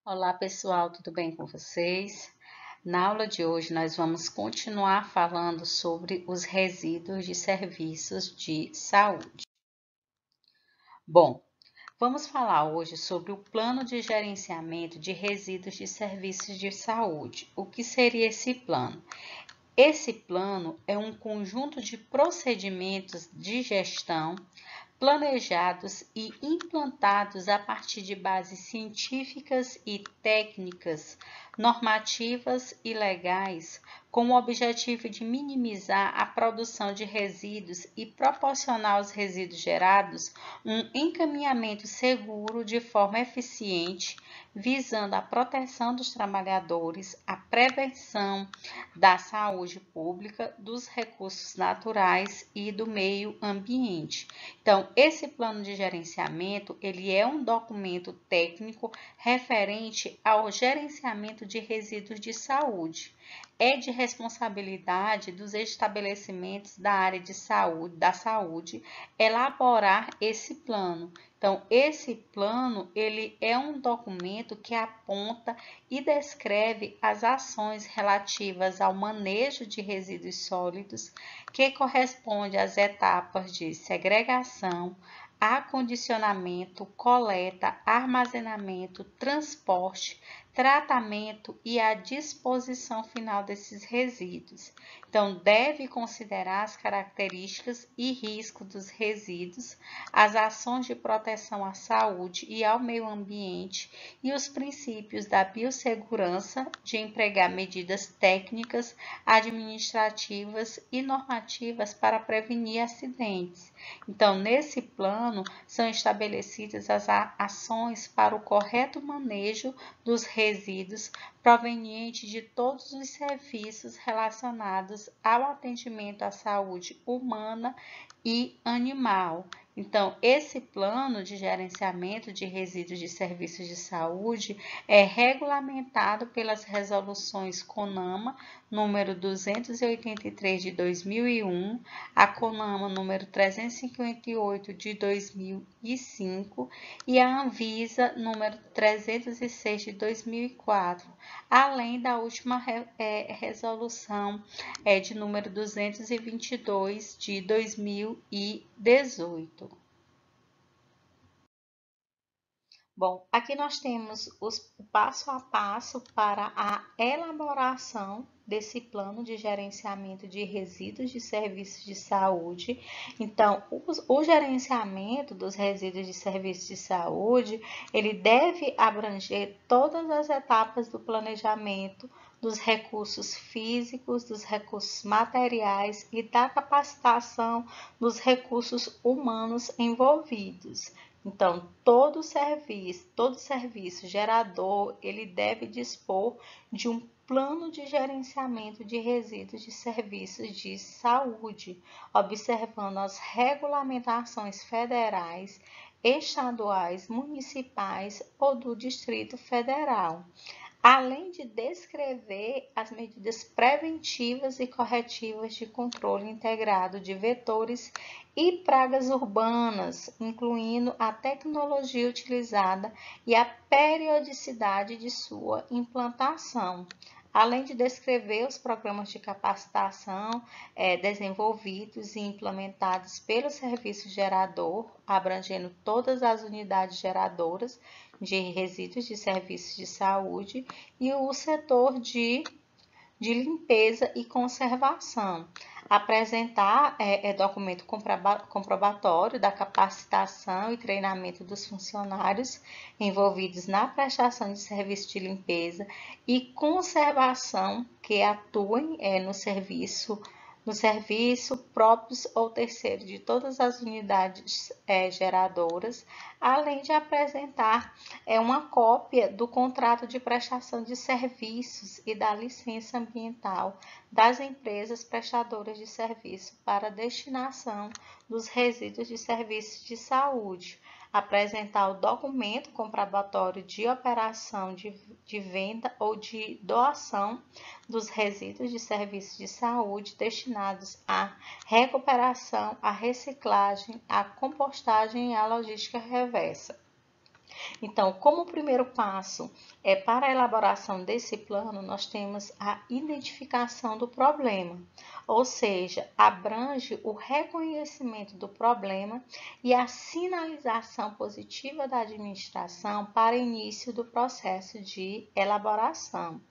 Olá pessoal, tudo bem com vocês? Na aula de hoje nós vamos continuar falando sobre os resíduos de serviços de saúde. Bom, vamos falar hoje sobre o plano de gerenciamento de resíduos de serviços de saúde. O que seria esse plano? Esse plano é um conjunto de procedimentos de gestão planejados e implantados a partir de bases científicas e técnicas, normativas e legais, com o objetivo de minimizar a produção de resíduos e proporcionar aos resíduos gerados um encaminhamento seguro de forma eficiente, visando a proteção dos trabalhadores, a prevenção da saúde pública, dos recursos naturais e do meio ambiente. Então, esse plano de gerenciamento, ele é um documento técnico referente ao gerenciamento de resíduos de saúde. É de responsabilidade dos estabelecimentos da área de saúde, da saúde, elaborar esse plano. Então, esse plano, ele é um documento que aponta e descreve as ações relativas ao manejo de resíduos sólidos, que corresponde às etapas de segregação, acondicionamento, coleta, armazenamento, transporte, tratamento e a disposição final desses resíduos. Então, deve considerar as características e riscos dos resíduos, as ações de proteção à saúde e ao meio ambiente e os princípios da biossegurança, de empregar medidas técnicas, administrativas e normativas para prevenir acidentes. Então, nesse plano, são estabelecidas as ações para o correto manejo dos resíduos provenientes de todos os serviços relacionados ao atendimento à saúde humana e animal. Então, esse plano de gerenciamento de resíduos de serviços de saúde é regulamentado pelas resoluções CONAMA número 283 de 2001, a CONAMA número 358 de 2005 e a Anvisa número 306 de 2004, além da última resolução de número 222 de 2018. Bom, aqui nós temos o passo a passo para a elaboração desse plano de gerenciamento de resíduos de serviços de saúde. Então, o gerenciamento dos resíduos de serviços de saúde, ele deve abranger todas as etapas do planejamento, dos recursos físicos, dos recursos materiais e da capacitação dos recursos humanos envolvidos. Então, todo serviço gerador, ele deve dispor de um plano de gerenciamento de resíduos de serviços de saúde, observando as regulamentações federais, estaduais, municipais ou do Distrito Federal, além de descrever as medidas preventivas e corretivas de controle integrado de vetores e pragas urbanas, incluindo a tecnologia utilizada e a periodicidade de sua implantação, além de descrever os programas de capacitação desenvolvidos e implementados pelo serviço gerador, abrangendo todas as unidades geradoras de resíduos de serviços de saúde e o setor de limpeza e conservação. Apresentar documento comprobatório da capacitação e treinamento dos funcionários envolvidos na prestação de serviço de limpeza e conservação que atuem no serviço próprios ou terceiro de todas as unidades geradoras, além de apresentar uma cópia do contrato de prestação de serviços e da licença ambiental das empresas prestadoras de serviço para destinação dos resíduos de serviços de saúde, apresentar o documento comprobatório de operação de venda ou de doação dos resíduos de serviços de saúde destinados à recuperação, à reciclagem, à compostagem e à logística reversa. Então, como primeiro passo para a elaboração desse plano, nós temos a identificação do problema, ou seja, abrange o reconhecimento do problema e a sinalização positiva da administração para início do processo de elaboração.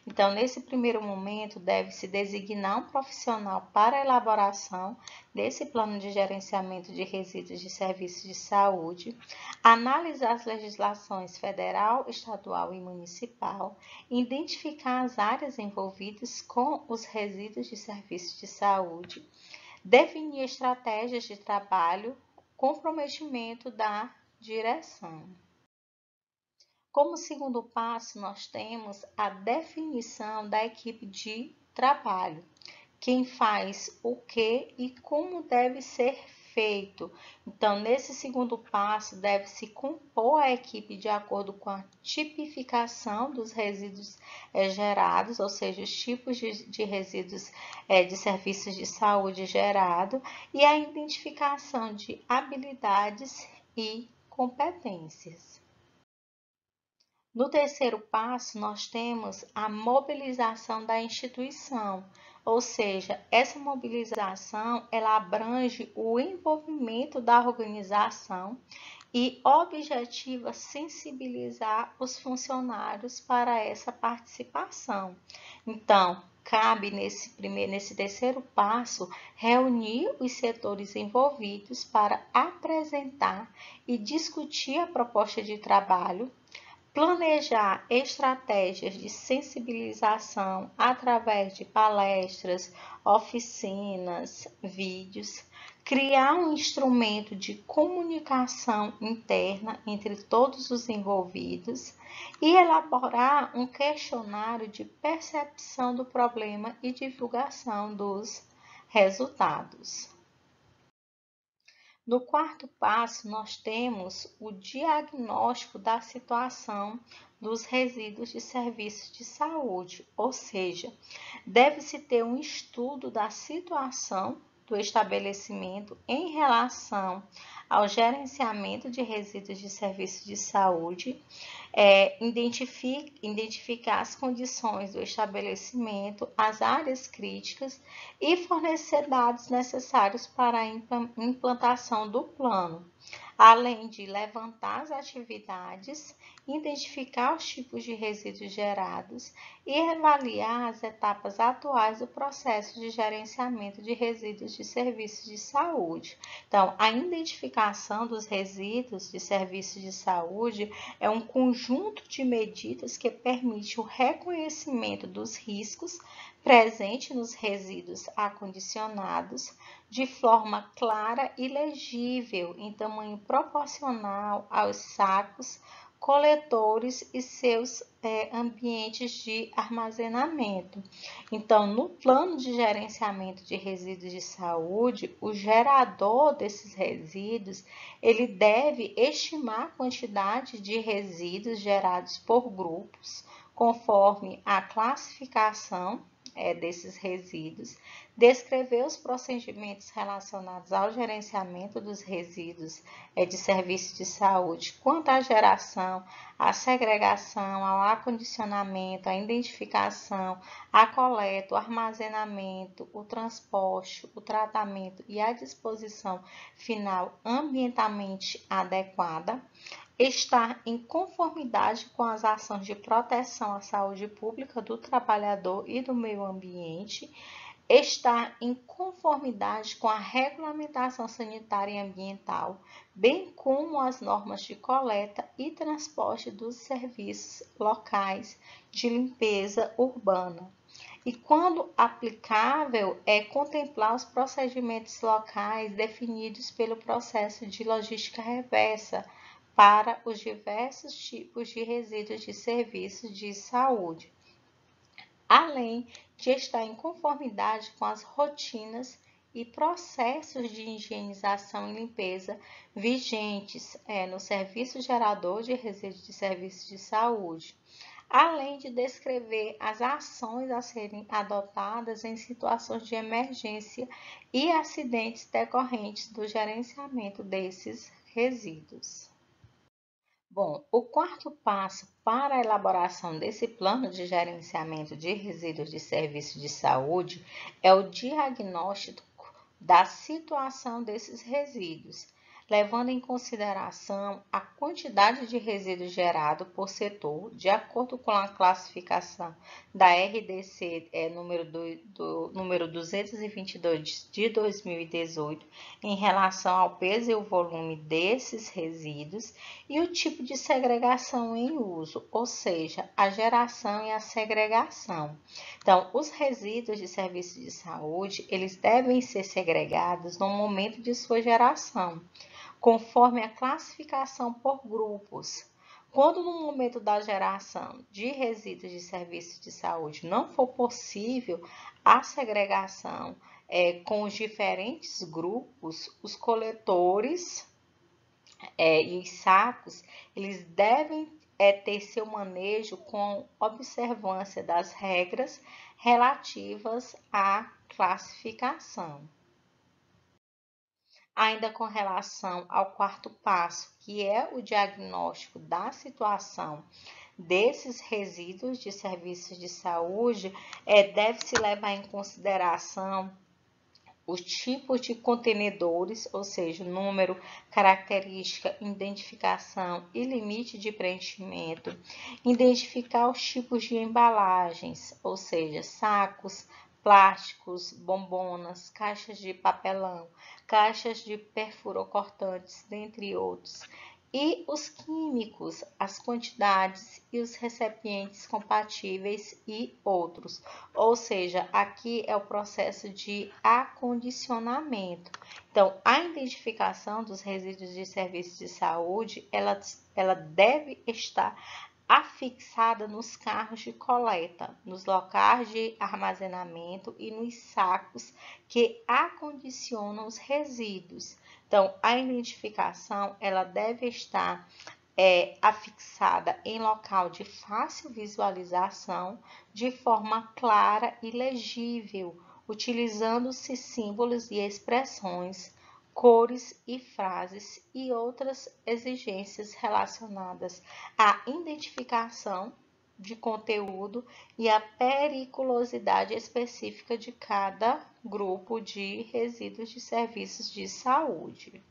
Então, nesse primeiro momento, deve-se designar um profissional para a elaboração desse plano de gerenciamento de resíduos de serviços de saúde, analisar as legislações federal, estadual e municipal, identificar as áreas envolvidas com os resíduos de serviços de saúde, definir estratégias de trabalho, comprometimento da direção. Como segundo passo, nós temos a definição da equipe de trabalho. Quem faz o que e como deve ser feito. Então, nesse segundo passo, deve-se compor a equipe de acordo com a tipificação dos resíduos gerados, ou seja, os tipos de resíduos de serviços de saúde gerado e a identificação de habilidades e competências. No terceiro passo, nós temos a mobilização da instituição, ou seja, essa mobilização ela abrange o envolvimento da organização e objetiva sensibilizar os funcionários para essa participação. Então, cabe nesse terceiro passo reunir os setores envolvidos para apresentar e discutir a proposta de trabalho, planejar estratégias de sensibilização através de palestras, oficinas, vídeos, criar um instrumento de comunicação interna entre todos os envolvidos e elaborar um questionário de percepção do problema e divulgação dos resultados. No quarto passo, nós temos o diagnóstico da situação dos resíduos de serviços de saúde, ou seja, deve-se ter um estudo da situação do estabelecimento em relação ao gerenciamento de resíduos de serviços de saúde, identificar as condições do estabelecimento, as áreas críticas e fornecer dados necessários para a implantação do plano, além de levantar as atividades, identificar os tipos de resíduos gerados e avaliar as etapas atuais do processo de gerenciamento de resíduos de serviços de saúde. Então, a identificação dos resíduos de serviços de saúde é um conjunto de medidas que permite o reconhecimento dos riscos presentes nos resíduos acondicionados de forma clara e legível, em tamanho proporcional aos sacos, coletores e seus ambientes de armazenamento. Então, no plano de gerenciamento de resíduos de saúde, o gerador desses resíduos, ele deve estimar a quantidade de resíduos gerados por grupos, conforme a classificação desses resíduos, descrever os procedimentos relacionados ao gerenciamento dos resíduos de serviços de saúde, quanto à geração, à segregação, ao acondicionamento, à identificação, à coleta, o armazenamento, o transporte, o tratamento e a disposição final ambientalmente adequada, estar em conformidade com as ações de proteção à saúde pública do trabalhador e do meio ambiente, estar em conformidade com a regulamentação sanitária e ambiental, bem como as normas de coleta e transporte dos serviços locais de limpeza urbana. E, quando aplicável, contemplar os procedimentos locais definidos pelo processo de logística reversa para os diversos tipos de resíduos de serviços de saúde, além de estar em conformidade com as rotinas e processos de higienização e limpeza vigentes no serviço gerador de resíduos de serviços de saúde, além de descrever as ações a serem adotadas em situações de emergência e acidentes decorrentes do gerenciamento desses resíduos. Bom, o quarto passo para a elaboração desse plano de gerenciamento de resíduos de serviço de saúde é o diagnóstico da situação desses resíduos, levando em consideração a quantidade de resíduos gerado por setor, de acordo com a classificação da RDC número 222 de 2018, em relação ao peso e o volume desses resíduos e o tipo de segregação em uso, ou seja, a geração e a segregação. Então, os resíduos de serviços de saúde, eles devem ser segregados no momento de sua geração, conforme a classificação por grupos. Quando no momento da geração de resíduos de serviços de saúde não for possível a segregação com os diferentes grupos, os coletores e os sacos, eles devem ter seu manejo com observância das regras relativas à classificação. Ainda com relação ao quarto passo, que é o diagnóstico da situação desses resíduos de serviços de saúde, deve-se levar em consideração os tipos de contenedores, ou seja, número, característica, identificação e limite de preenchimento, identificar os tipos de embalagens, ou seja, sacos, plásticos, bombonas, caixas de papelão, caixas de perfurocortantes, dentre outros, e os químicos, as quantidades e os recipientes compatíveis e outros. Ou seja, aqui é o processo de acondicionamento. Então, a identificação dos resíduos de serviços de saúde, ela deve estar afixada nos carros de coleta, nos locais de armazenamento e nos sacos que acondicionam os resíduos. Então, a identificação ela deve estar afixada em local de fácil visualização, de forma clara e legível, utilizando-se símbolos e expressões, cores e frases e outras exigências relacionadas à identificação de conteúdo e à periculosidade específica de cada grupo de resíduos de serviços de saúde.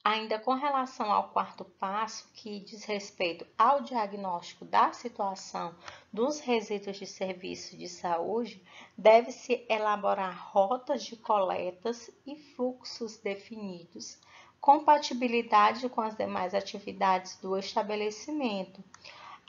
Ainda com relação ao quarto passo, que diz respeito ao diagnóstico da situação dos resíduos de serviço de saúde, deve-se elaborar rotas de coletas e fluxos definidos, compatibilidade com as demais atividades do estabelecimento,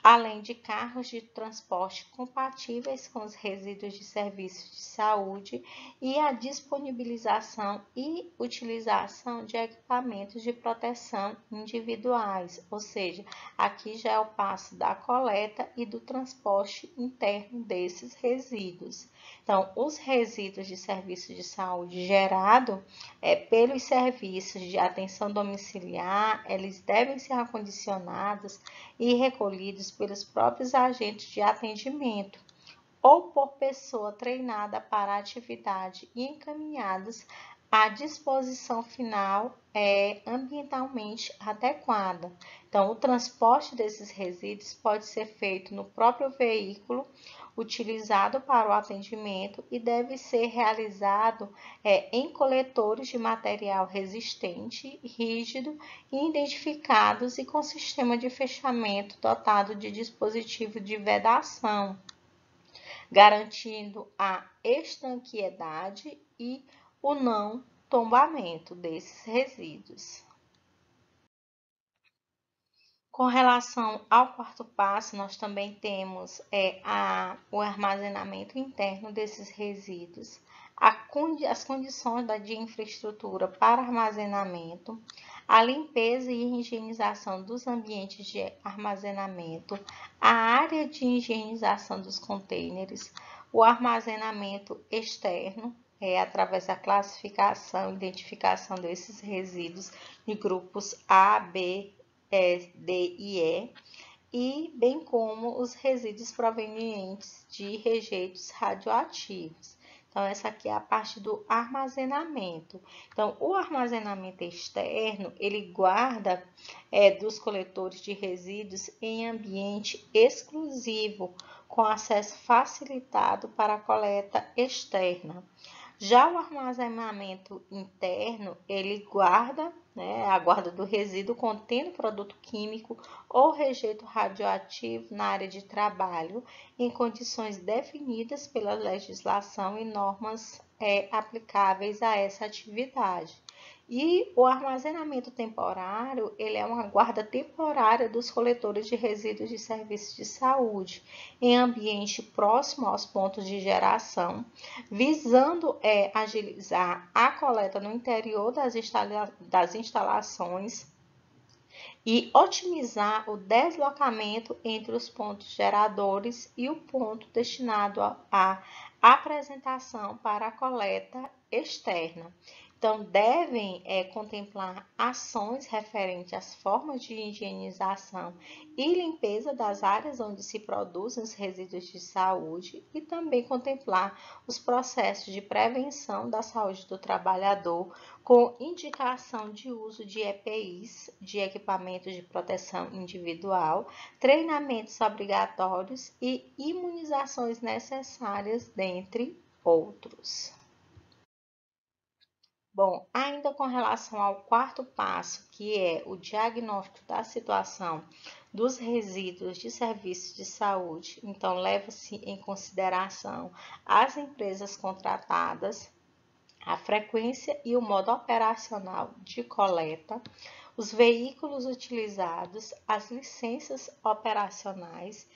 além de carros de transporte compatíveis com os resíduos de serviços de saúde e a disponibilização e utilização de equipamentos de proteção individuais, ou seja, aqui já é o passo da coleta e do transporte interno desses resíduos. Então, os resíduos de serviços de saúde gerados pelos serviços de atenção domiciliar, eles devem ser acondicionados e recolhidos pelos próprios agentes de atendimento ou por pessoa treinada para a atividade e encaminhados à disposição final ambientalmente adequada. Então, o transporte desses resíduos pode ser feito no próprio veículo utilizado para o atendimento e deve ser realizado em coletores de material resistente, rígido, identificados e com sistema de fechamento dotado de dispositivo de vedação, garantindo a estanqueidade e o não tombamento desses resíduos. Com relação ao quarto passo, nós também temos o armazenamento interno desses resíduos, as condições de infraestrutura para armazenamento, a limpeza e higienização dos ambientes de armazenamento, a área de higienização dos contêineres, o armazenamento externo, através da classificação e identificação desses resíduos de grupos A, B, D e E, bem como os resíduos provenientes de rejeitos radioativos. Então, essa aqui é a parte do armazenamento. Então, o armazenamento externo, ele guarda dos coletores de resíduos em ambiente exclusivo, com acesso facilitado para a coleta externa. Já o armazenamento interno, ele guarda, a guarda do resíduo contendo produto químico ou rejeito radioativo na área de trabalho, em condições definidas pela legislação e normas aplicáveis a essa atividade. E o armazenamento temporário, ele é uma guarda temporária dos coletores de resíduos de serviços de saúde, em ambiente próximo aos pontos de geração, visando agilizar a coleta no interior das instalações e otimizar o deslocamento entre os pontos geradores e o ponto destinado à apresentação para a coleta externa. Então, devem contemplar ações referentes às formas de higienização e limpeza das áreas onde se produzem os resíduos de saúde e também contemplar os processos de prevenção da saúde do trabalhador, com indicação de uso de EPIs, de equipamentos de proteção individual, treinamentos obrigatórios e imunizações necessárias, dentre outros. Bom, ainda com relação ao quarto passo, que é o diagnóstico da situação dos resíduos de serviços de saúde, então leva-se em consideração as empresas contratadas, a frequência e o modo operacional de coleta, os veículos utilizados, as licenças operacionais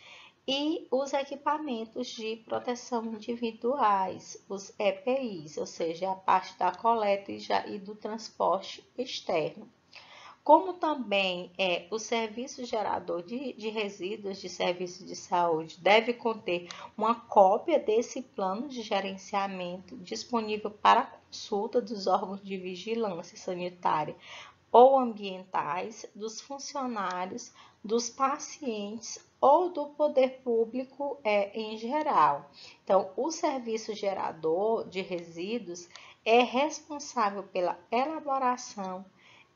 e os equipamentos de proteção individuais, os EPIs, ou seja, a parte da coleta e do transporte externo. Como também o serviço gerador de resíduos de serviço de saúde deve conter uma cópia desse plano de gerenciamento disponível para consulta dos órgãos de vigilância sanitária ou ambientais, dos funcionários, dos pacientes ou do poder público em geral. Então, o serviço gerador de resíduos é responsável pela elaboração,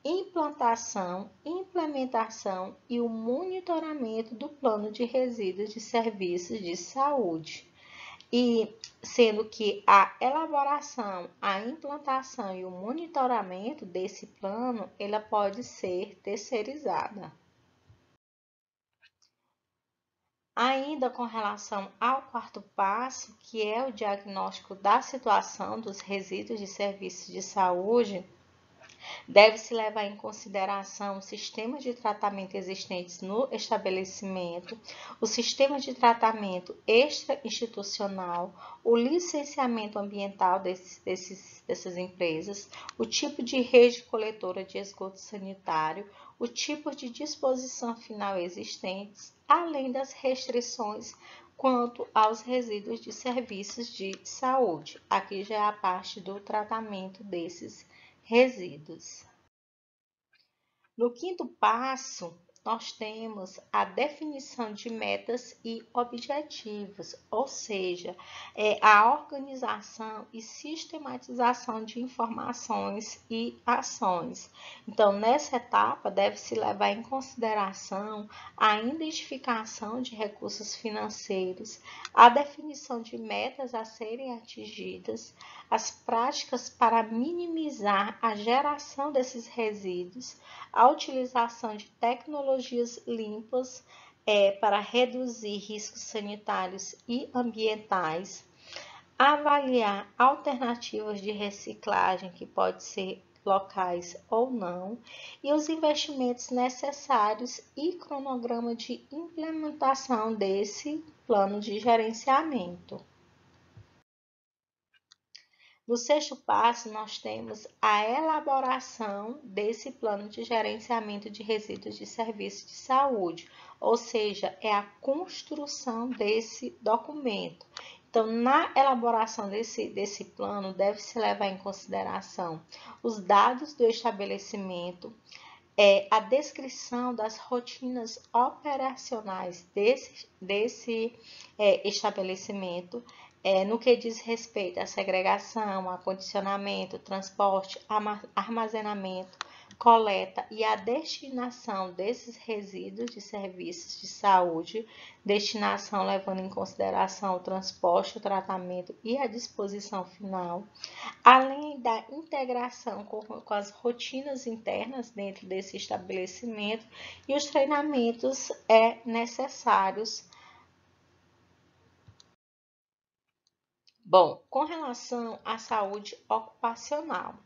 implantação, implementação e o monitoramento do plano de resíduos de serviços de saúde. E sendo que a elaboração, a implantação e o monitoramento desse plano, ela pode ser terceirizada. Ainda com relação ao quarto passo, que é o diagnóstico da situação dos resíduos de serviços de saúde, deve-se levar em consideração os sistemas de tratamento existentes no estabelecimento, o sistema de tratamento extra-institucional, o licenciamento ambiental dessas empresas, o tipo de rede coletora de esgoto sanitário, o tipo de disposição final existentes, além das restrições quanto aos resíduos de serviços de saúde. Aqui já é a parte do tratamento desses resíduos. No quinto passo, nós temos a definição de metas e objetivos, ou seja, a organização e sistematização de informações e ações. Então, nessa etapa, deve-se levar em consideração a identificação de recursos financeiros, a definição de metas a serem atingidas, as práticas para minimizar a geração desses resíduos, a utilização de tecnologias limpas para reduzir riscos sanitários e ambientais, avaliar alternativas de reciclagem que pode ser locais ou não, e os investimentos necessários e cronograma de implementação desse plano de gerenciamento. No sexto passo, nós temos a elaboração desse plano de gerenciamento de resíduos de serviços de saúde, ou seja, é a construção desse documento. Então, na elaboração desse plano, deve-se levar em consideração os dados do estabelecimento, a descrição das rotinas operacionais desse estabelecimento, no que diz respeito à segregação, acondicionamento, transporte, armazenamento, coleta e a destinação desses resíduos de serviços de saúde, destinação levando em consideração o transporte, o tratamento e a disposição final, além da integração com as rotinas internas dentro desse estabelecimento e os treinamentos necessários. Bom, com relação à saúde ocupacional,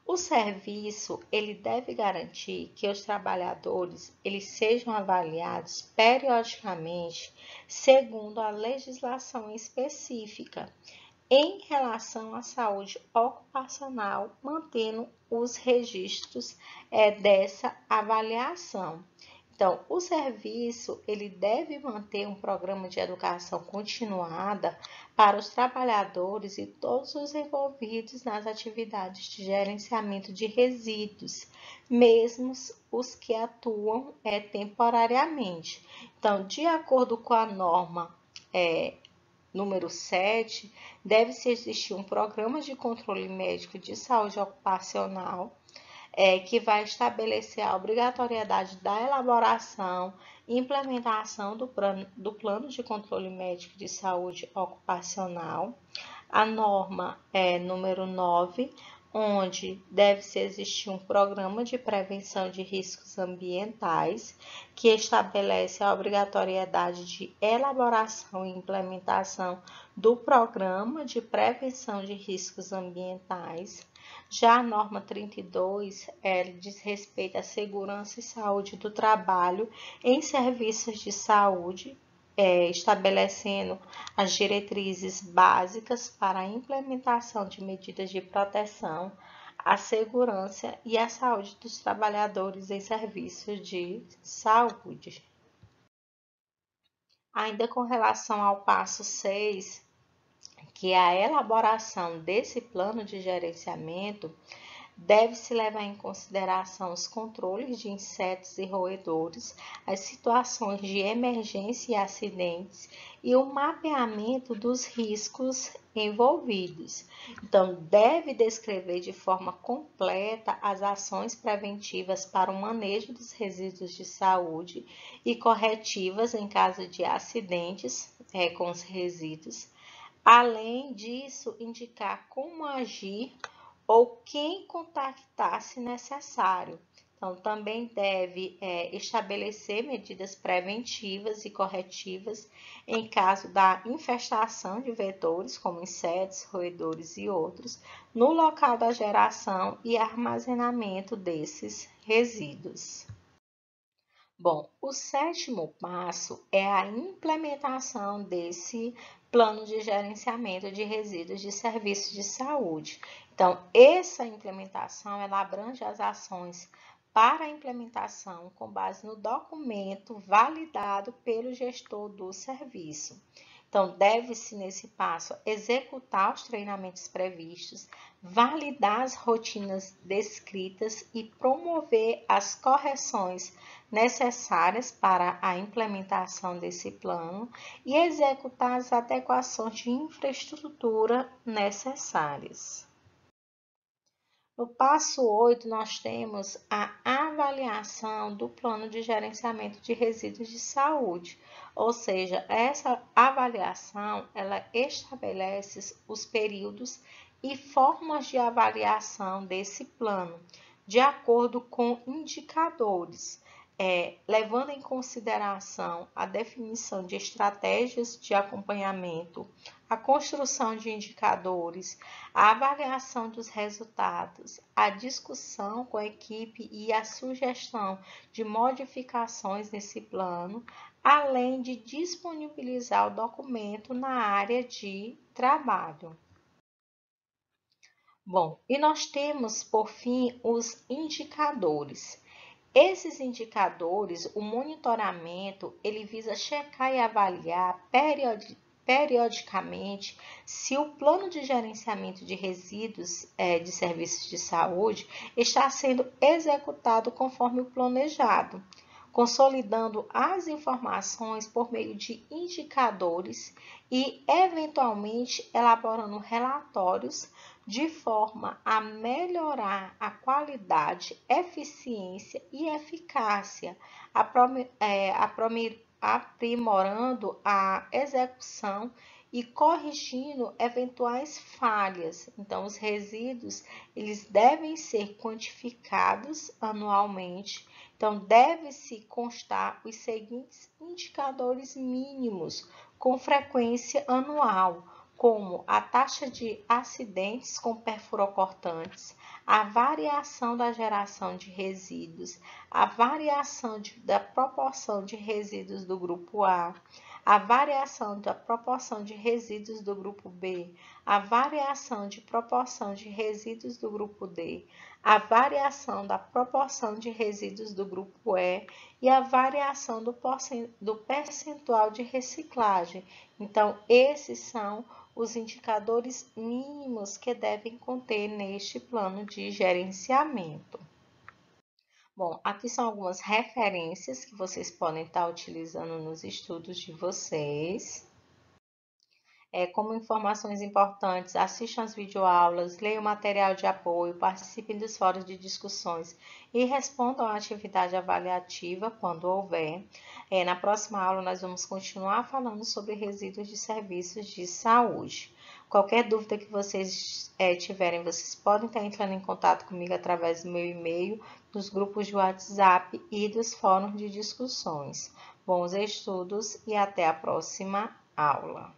o serviço ele deve garantir que os trabalhadores eles sejam avaliados periodicamente segundo a legislação específica em relação à saúde ocupacional, mantendo os registros dessa avaliação. Então, o serviço ele deve manter um programa de educação continuada para os trabalhadores e todos os envolvidos nas atividades de gerenciamento de resíduos, mesmo os que atuam temporariamente. Então, de acordo com a norma número 7, deve-se existir um programa de controle médico de saúde ocupacional que vai estabelecer a obrigatoriedade da elaboração e implementação do plano de controle médico de saúde ocupacional. A norma número 9, onde deve-se existir um programa de prevenção de riscos ambientais, que estabelece a obrigatoriedade de elaboração e implementação do programa de prevenção de riscos ambientais. Já a norma 32 diz respeito à segurança e saúde do trabalho em serviços de saúde, estabelecendo as diretrizes básicas para a implementação de medidas de proteção à segurança e à saúde dos trabalhadores em serviços de saúde. Ainda com relação ao passo 6, que é a elaboração desse plano de gerenciamento, deve-se levar em consideração os controles de insetos e roedores, as situações de emergência e acidentes e o mapeamento dos riscos envolvidos. Então, deve descrever de forma completa as ações preventivas para o manejo dos resíduos de saúde e corretivas em caso de acidentes com os resíduos. Além disso, indicar como agir ou quem contactar se necessário. Então, também deve estabelecer medidas preventivas e corretivas em caso da infestação de vetores, como insetos, roedores e outros, no local da geração e armazenamento desses resíduos. Bom, o 7º passo é a implementação desse plano de gerenciamento de resíduos de serviços de saúde. Então, essa implementação ela abrange as ações para a implementação com base no documento validado pelo gestor do serviço. Então, deve-se, nesse passo, executar os treinamentos previstos, validar as rotinas descritas e promover as correções necessárias para a implementação desse plano e executar as adequações de infraestrutura necessárias. No passo 8, nós temos a avaliação do plano de gerenciamento de resíduos de saúde, ou seja, essa avaliação ela estabelece os períodos e formas de avaliação desse plano, de acordo com indicadores, levando em consideração a definição de estratégias de acompanhamento, a construção de indicadores, a avaliação dos resultados, a discussão com a equipe e a sugestão de modificações nesse plano, além de disponibilizar o documento na área de trabalho. Bom, e nós temos, por fim, os indicadores. Esses indicadores, o monitoramento, ele visa checar e avaliar periodicamente se o plano de gerenciamento de resíduos de serviços de saúde está sendo executado conforme o planejado. consolidando as informações por meio de indicadores e, eventualmente, elaborando relatórios de forma a melhorar a qualidade, eficiência e eficácia, aprimorando a execução e corrigindo eventuais falhas. Então, os resíduos, eles devem ser quantificados anualmente. Então, deve-se constar os seguintes indicadores mínimos com frequência anual, como a taxa de acidentes com perfurocortantes, a variação da geração de resíduos, a variação da proporção de resíduos do grupo A, a variação da proporção de resíduos do grupo B, a variação de proporção de resíduos do grupo D, a variação da proporção de resíduos do grupo E a variação do percentual de reciclagem. Então, esses são os indicadores mínimos que devem conter neste plano de gerenciamento. Bom, aqui são algumas referências que vocês podem estar utilizando nos estudos de vocês. Como informações importantes, assistam as videoaulas, leiam o material de apoio, participem dos fóruns de discussões e respondam à atividade avaliativa quando houver. Na próxima aula, nós vamos continuar falando sobre resíduos de serviços de saúde. Qualquer dúvida que vocês tiverem, vocês podem estar entrando em contato comigo através do meu e-mail, dos grupos de WhatsApp e dos fóruns de discussões. Bons estudos e até a próxima aula.